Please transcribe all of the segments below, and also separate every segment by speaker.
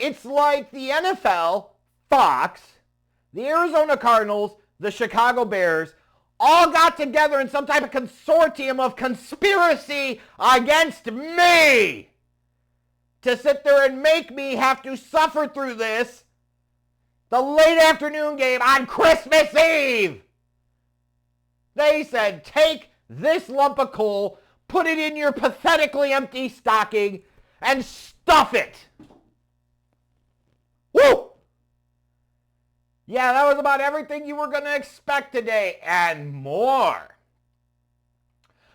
Speaker 1: It's like the NFL, Fox, the Arizona Cardinals, the Chicago Bears, all got together in some type of consortium of conspiracy against me to sit there and make me have to suffer through this, the late afternoon game on Christmas Eve. They said, take this lump of coal, put it in your pathetically empty stocking, and stuff it. Woo! Yeah, that was about everything you were going to expect today and more.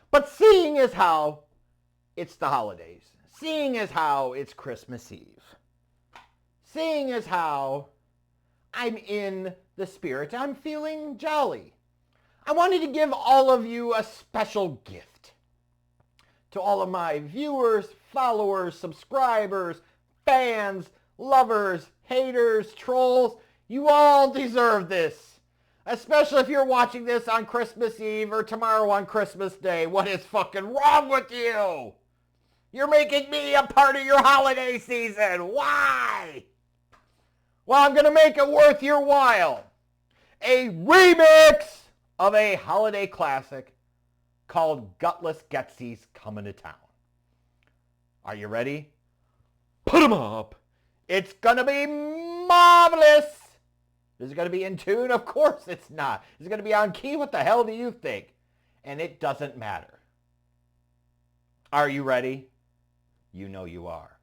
Speaker 1: But seeing as how it's the holidays, seeing as how it's Christmas Eve, seeing as how I'm in the spirit, I'm feeling jolly, I wanted to give all of you a special gift. To all of my viewers, followers, subscribers, fans, lovers, haters, trolls, you all deserve this. Especially if you're watching this on Christmas Eve or tomorrow on Christmas Day. What is fucking wrong with you? You're making me a part of your holiday season. Why? Well, I'm going to make it worth your while. A remix of a holiday classic called Gutless Getsy's Coming to Town. Are you ready? Put 'em up. It's going to be marvelous. Is it going to be in tune? Of course it's not. Is it going to be on key? What the hell do you think? And it doesn't matter. Are you ready? You know you are.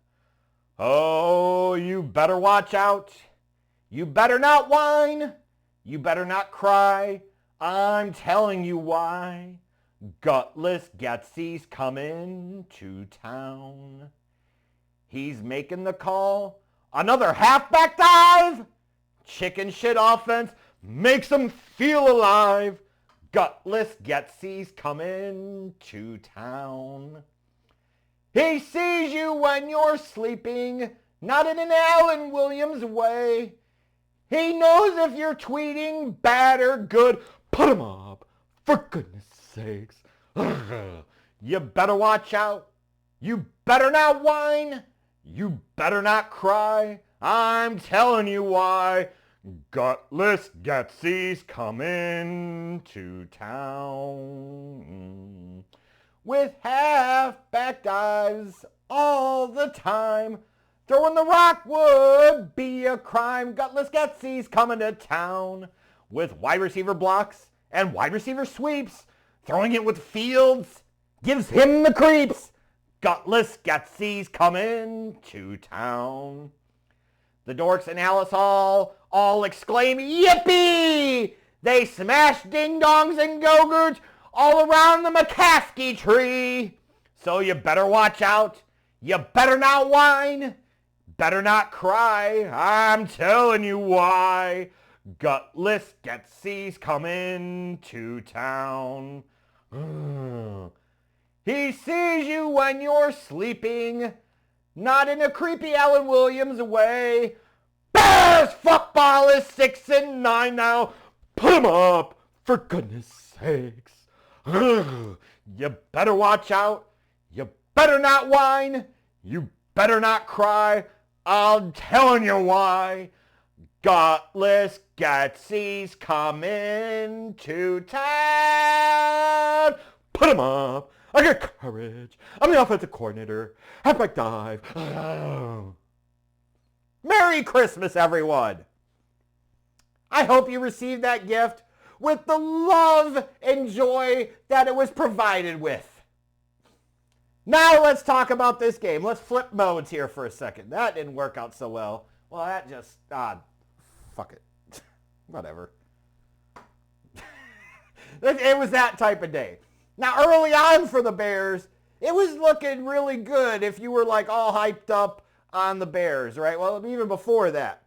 Speaker 1: Oh, you better watch out. You better not whine. You better not cry. I'm telling you why. Gutless Getsy's coming to town. He's making the call. Another halfback dive. Chicken shit offense makes him feel alive. Gutless Getsy's coming to town. He sees you when you're sleeping, not in an Alan Williams way. He knows if you're tweeting bad or good. Put 'em up, for goodness sakes. You better watch out. You better not whine. You better not cry. I'm telling you why. Gutless Getsy's coming to town. With halfback dives all the time. Throwing the rock would be a crime. Gutless Getsy's coming to town. With wide receiver blocks and wide receiver sweeps. Throwing it with Fields gives him the creeps. Gutless Getsy's coming to town. The dorks in Alice Hall all exclaim, yippee! They smash ding-dongs and go-gurts all around the McCaskey tree. So you better watch out. You better not whine. Better not cry. I'm telling you why. Gutless Getsy's coming to town. He sees you when you're sleeping, not in a creepy Alan Williams way. Bears football is 6-9 now. Put 'em up, for goodness sakes. You better watch out. You better not whine. You better not cry. I'm telling you why. Gutless Getsy's coming to town. Put 'em up. I got courage. I'm the offensive coordinator. Halfback dive. Merry Christmas, everyone. I hope you received that gift with the love and joy that it was provided with. Now let's talk about this game. Let's flip modes here for a second. That didn't work out so well. Well, that just, fuck it. Whatever. It was that type of day. Now, early on for the Bears, it was looking really good if you were like all hyped up on the Bears, right? Well, even before that.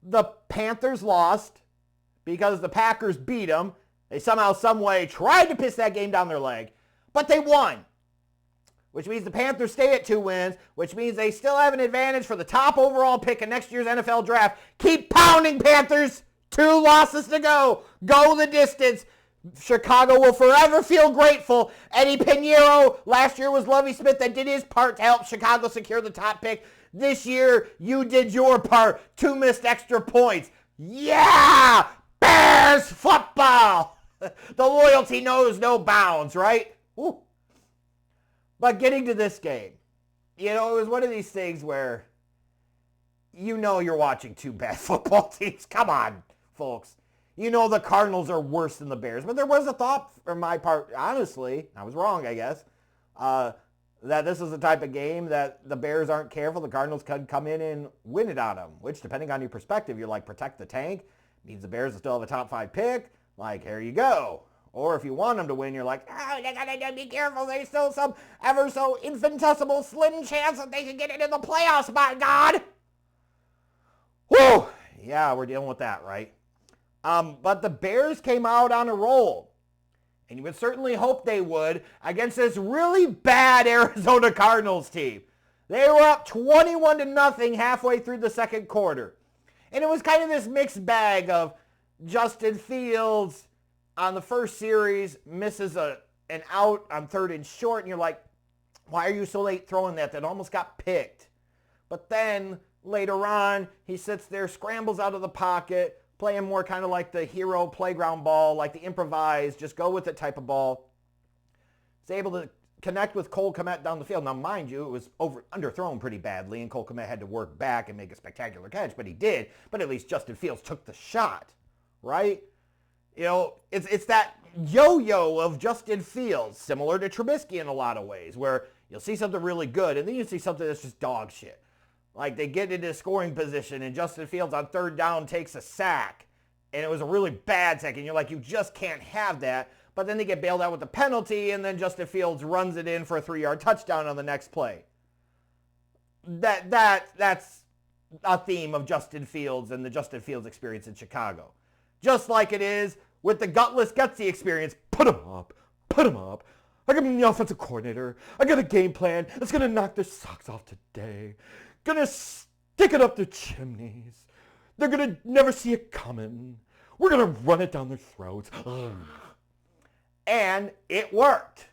Speaker 1: The Panthers lost because the Packers beat them. They somehow, some way tried to piss that game down their leg, but they won. Which means the Panthers stay at 2 wins, which means they still have an advantage for the top overall pick in next year's NFL draft. Keep pounding, Panthers. 2 losses to go. Go the distance. Chicago will forever feel grateful. Eddie Pinheiro last year was Lovie Smith that did his part to help Chicago secure the top pick. This year, you did your part. 2 missed extra points. Yeah! Bears football! The loyalty knows no bounds, right? Woo. But getting to this game, it was one of these things where you're watching 2 bad football teams. Come on, folks. The Cardinals are worse than the Bears. But there was a thought from my part, honestly, I was wrong, I guess, that this is the type of game that the Bears aren't careful. The Cardinals could come in and win it on them, which, depending on your perspective, you're like, protect the tank. Means the Bears will still have a top 5 pick. Like, here you go. Or if you want them to win, you're like, they gotta be careful. There's still some ever so infinitesimal slim chance that they can get into the playoffs, by God. Whew. Yeah, we're dealing with that, right? But the Bears came out on a roll. And you would certainly hope they would against this really bad Arizona Cardinals team. They were up 21-0 halfway through the second quarter. And it was kind of this mixed bag of Justin Fields on the first series misses an out on 3rd and short. And you're like, why are you so late throwing that? That almost got picked. But then later on, he sits there, scrambles out of the pocket, playing more kind of like the hero playground ball, like the improvised, just go with it type of ball. He's able to connect with Cole Kmet down the field. Now, mind you, it was underthrown pretty badly, and Cole Kmet had to work back and make a spectacular catch, but he did. But at least Justin Fields took the shot, right? It's that yo-yo of Justin Fields, similar to Trubisky in a lot of ways, where you'll see something really good, and then you see something that's just dog shit. Like they get into scoring position and Justin Fields on 3rd down takes a sack. And it was a really bad sack. And you're like, you just can't have that. But then they get bailed out with the penalty and then Justin Fields runs it in for a 3-yard touchdown on the next play. That's a theme of Justin Fields and the Justin Fields experience in Chicago. Just like it is with the Gutless Getsy experience. Put him up. Put him up. I got the offensive coordinator. I got a game plan that's going to knock their socks off today. Gonna stick it up their chimneys. They're gonna never see it coming. We're gonna run it down their throats. Ugh. And it worked.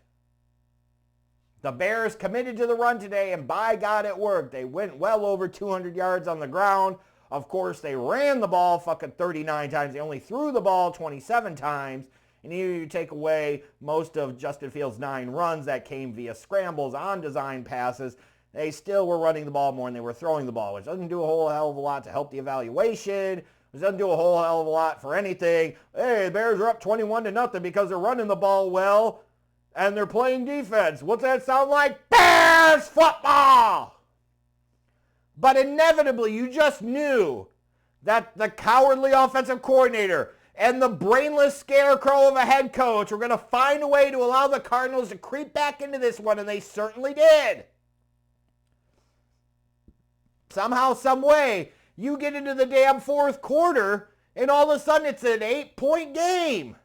Speaker 1: The Bears committed to the run today, and by God, it worked. They went well over 200 yards on the ground. Of course, they ran the ball fucking 39 times. They only threw the ball 27 times. And even if you take away most of Justin Fields' 9 runs that came via scrambles on design passes, they still were running the ball more than they were throwing the ball, which doesn't do a whole hell of a lot to help the evaluation. It doesn't do a whole hell of a lot for anything. Hey, the Bears are up 21-0 because they're running the ball well and they're playing defense. What's that sound like? Bears football! But inevitably, you just knew that the cowardly offensive coordinator and the brainless scarecrow of a head coach were going to find a way to allow the Cardinals to creep back into this one, and they certainly did. Somehow, some way, you get into the damn 4th quarter, and all of a sudden it's an 8-point game.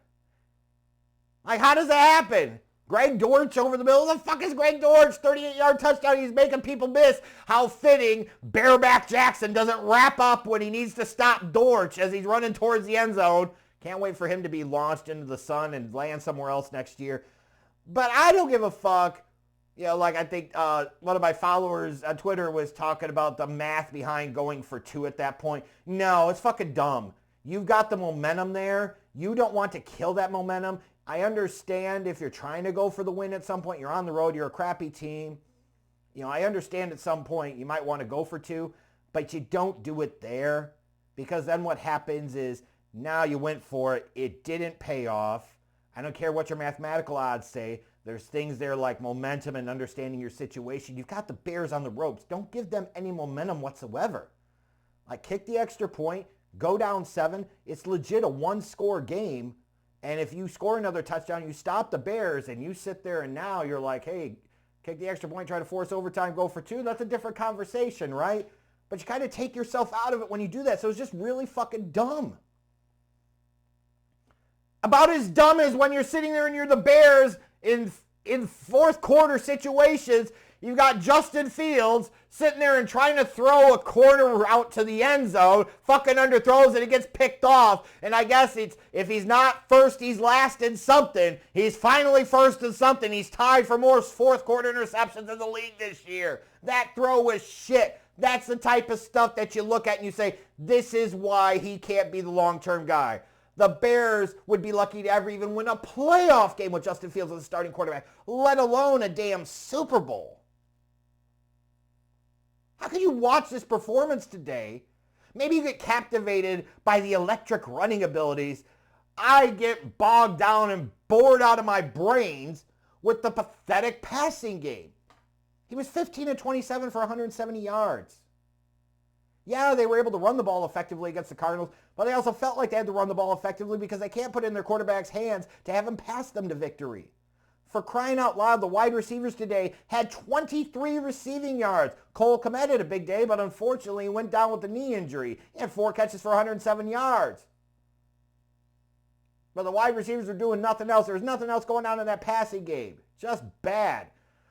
Speaker 1: Like, how does that happen? Greg Dortch over the middle. The fuck is Greg Dortch? 38-yard touchdown. He's making people miss. How fitting Bareback Jackson doesn't wrap up when he needs to stop Dortch as he's running towards the end zone. Can't wait for him to be launched into the sun and land somewhere else next year. But I don't give a fuck. Like I think one of my followers on Twitter was talking about the math behind going for 2 at that point. No, it's fucking dumb. You've got the momentum there. You don't want to kill that momentum. I understand if you're trying to go for the win at some point. You're on the road. You're a crappy team. I understand at some point you might want to go for 2, but you don't do it there because then what happens is now you went for it. It didn't pay off. I don't care what your mathematical odds say. There's things there like momentum and understanding your situation. You've got the Bears on the ropes. Don't give them any momentum whatsoever. Like, kick the extra point, go down 7. It's legit a 1-score game. And if you score another touchdown, you stop the Bears and you sit there and now you're like, hey, kick the extra point, try to force overtime, go for 2. That's a different conversation, right? But you kind of take yourself out of it when you do that. So it's just really fucking dumb. About as dumb as when you're sitting there and you're the Bears in 4th quarter situations. You've got Justin Fields sitting there and trying to throw a corner out to the end zone, fucking underthrows and it gets picked off. And I guess it's if he's not first, he's last in something. He's finally first in something. He's tied for more 4th quarter interceptions in the league this year. That throw was shit. That's the type of stuff that you look at and you say, this is why he can't be the long-term guy. The Bears would be lucky to ever even win a playoff game with Justin Fields as a starting quarterback, let alone a damn Super Bowl. How can you watch this performance today? Maybe you get captivated by the electric running abilities. I get bogged down and bored out of my brains with the pathetic passing game. He was 15 of 27 for 170 yards. Yeah, they were able to run the ball effectively against the Cardinals, but they also felt like they had to run the ball effectively because they can't put it in their quarterback's hands to have him pass them to victory. For crying out loud, the wide receivers today had 23 receiving yards. Cole Kmet had a big day, but unfortunately he went down with a knee injury. He had 4 catches for 107 yards. But the wide receivers were doing nothing else. There was nothing else going on in that passing game. Just bad.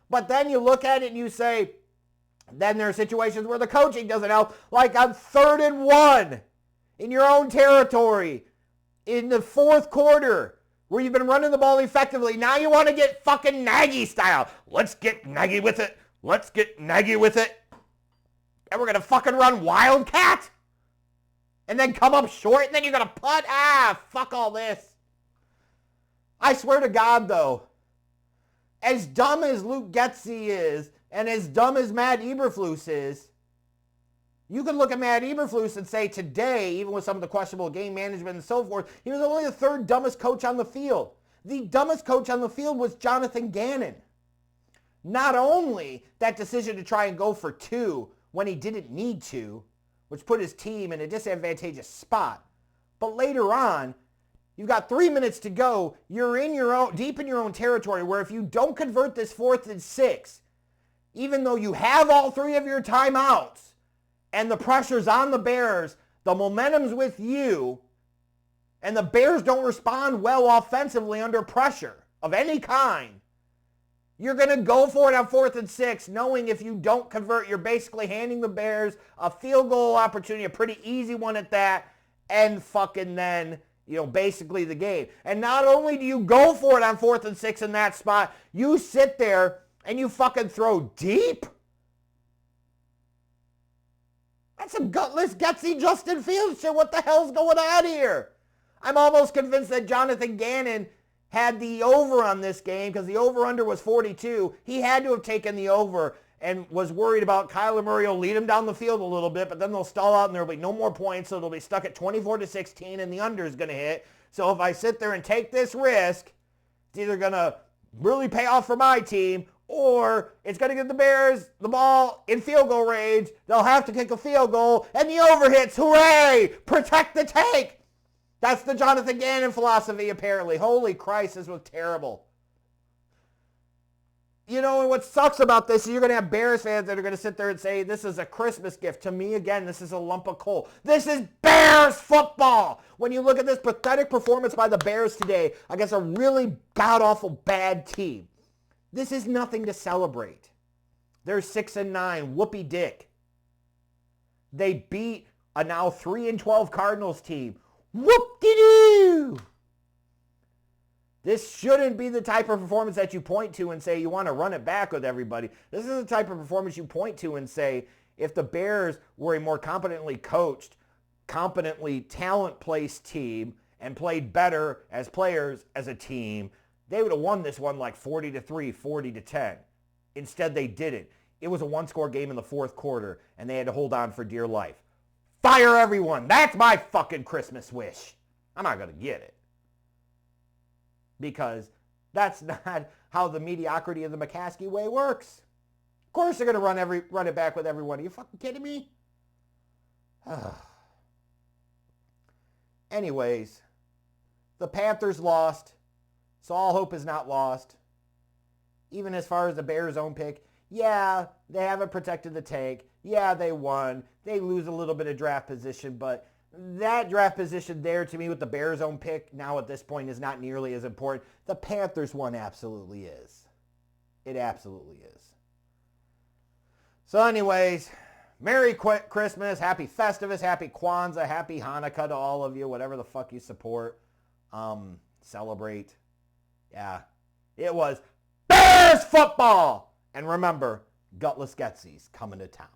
Speaker 1: But then you look at it and you say, then there are situations where the coaching doesn't help, like on 3rd and 1 in your own territory in the 4th quarter where you've been running the ball effectively. Now you want to get fucking Nagy style. Let's get Nagy with it. Let's get Nagy with it. And we're going to fucking run Wildcat? And then come up short and then you're going to punt? Fuck all this. I swear to God, though, as dumb as Luke Getsy is, and as dumb as Matt Eberflus is, you can look at Matt Eberflus and say today, even with some of the questionable game management and so forth, he was only the 3rd dumbest coach on the field. The dumbest coach on the field was Jonathan Gannon. Not only that decision to try and go for 2 when he didn't need to, which put his team in a disadvantageous spot, but later on, you've got 3 minutes to go. You're deep in your own territory where if you don't convert this 4th and 6, even though you have all 3 of your timeouts and the pressure's on the Bears, the momentum's with you, and the Bears don't respond well offensively under pressure of any kind, you're going to go for it on 4th and 6, knowing if you don't convert, you're basically handing the Bears a field goal opportunity, a pretty easy one at that, and fucking then, basically the game. And not only do you go for it on 4th and 6 in that spot, you sit there and you fucking throw deep? That's some gutless, gutsy Justin Fields shit. What the hell's going on here? I'm almost convinced that Jonathan Gannon had the over on this game because the over-under was 42. He had to have taken the over and was worried about Kyler Murray will lead him down the field a little bit, but then they'll stall out and there'll be no more points, so it'll be stuck at 24-16 and the under is going to hit. So if I sit there and take this risk, it's either going to really pay off for my team or it's going to get the Bears the ball in field goal range. They'll have to kick a field goal and the over hits. Hooray! Protect the tank! That's the Jonathan Gannon philosophy, apparently. Holy Christ, this was terrible. And what sucks about this is you're going to have Bears fans that are going to sit there and say, this is a Christmas gift. To me, again, this is a lump of coal. This is Bears football. When you look at this pathetic performance by the Bears today against a really god-awful bad team, this is nothing to celebrate. They're 6-9. Whoopee dick. They beat a now 3-12 Cardinals team. Whoop-de-doo! This shouldn't be the type of performance that you point to and say you want to run it back with everybody. This is the type of performance you point to and say if the Bears were a more competently coached, competently talent-placed team and played better as players as a team, they would have won this one like 40-3, 40-10. Instead, they didn't. It was a one-score game in the 4th quarter, and they had to hold on for dear life. Fire everyone. That's my fucking Christmas wish. I'm not going to get it. Because that's not how the mediocrity of the McCaskey way works. Of course they're going to run it back with everyone. Are you fucking kidding me? Anyways, the Panthers lost, so all hope is not lost. Even as far as the Bears' own pick, yeah, they haven't protected the tank. Yeah, they won. They lose a little bit of draft position, but that draft position there to me with the Bears' own pick now at this point is not nearly as important. The Panthers one absolutely is. It absolutely is. So anyways, Merry Christmas, Happy Festivus, Happy Kwanzaa, Happy Hanukkah to all of you, whatever the fuck you support. Celebrate. Yeah, it was Bears football. And remember, Gutless Getsys coming to town.